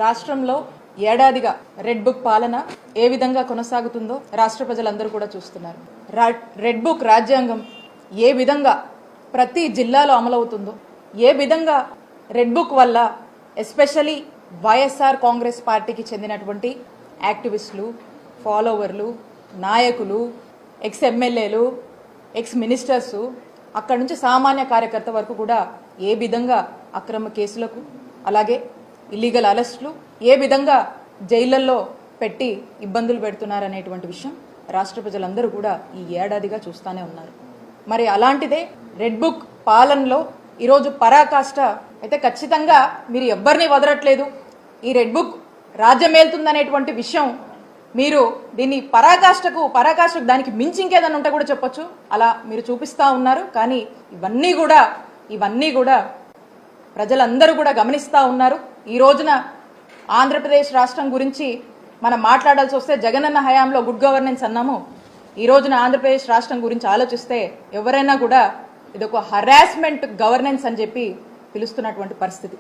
రాష్ట్రంలో ఏడాదిగా red book పాలన ఏ విధంగా కొనసాగుతుందో రాష్ట్ర ప్రజలందరూ కూడా చూస్తున్నారు. రెడ్ బుక్ రాజ్యాంగం ఏ విధంగా ప్రతి జిల్లాలో అమలవుతుందో, ఏ విధంగా రెడ్ బుక్ వల్ల ఎస్పెషలీ వైఎస్ఆర్ కాంగ్రెస్ పార్టీకి చెందినటువంటి యాక్టివిస్టులు, ఫాలోవర్లు, నాయకులు, ఎక్స్ ఎమ్మెల్యేలు, ఎక్స్ మినిస్టర్సు, అక్కడి నుంచి సామాన్య కార్యకర్త వరకు కూడా ఏ విధంగా అక్రమ కేసులకు, అలాగే ఇల్లీగల్ అరెస్టులు, ఏ విధంగా జైళ్లలో పెట్టి ఇబ్బందులు పెడుతున్నారనేటువంటి విషయం రాష్ట్ర ప్రజలందరూ కూడా ఈ ఏడాదిగా చూస్తూనే ఉన్నారు. మరి అలాంటిదే రెడ్ బుక్ పాలనలో ఈరోజు పరాకాష్ట అయితే ఖచ్చితంగా మీరు ఎవ్వరిని వదలట్లేదు. ఈ రెడ్ బుక్ రాజ్యమేలుతుందనేటువంటి విషయం మీరు దీన్ని పరాకాష్ఠకు దానికి మించి ఇంకేదన్నా ఉంటే కూడా చెప్పొచ్చు, అలా మీరు చూపిస్తూ ఉన్నారు. కానీ ఇవన్నీ కూడా ప్రజలందరూ కూడా గమనిస్తూ ఉన్నారు. ఈ రోజున ఆంధ్రప్రదేశ్ రాష్ట్రం గురించి మనం మాట్లాడాల్సి వస్తే జగనన్న హయాంలో గుడ్ గవర్నెన్స్ అన్నాము. ఈ రోజున ఆంధ్రప్రదేశ్ రాష్ట్రం గురించి ఆలోచిస్తే ఎవరైనా కూడా ఇదొక హరాస్మెంట్ గవర్నెన్స్ అని చెప్పి పిలుస్తున్నటువంటి పరిస్థితి.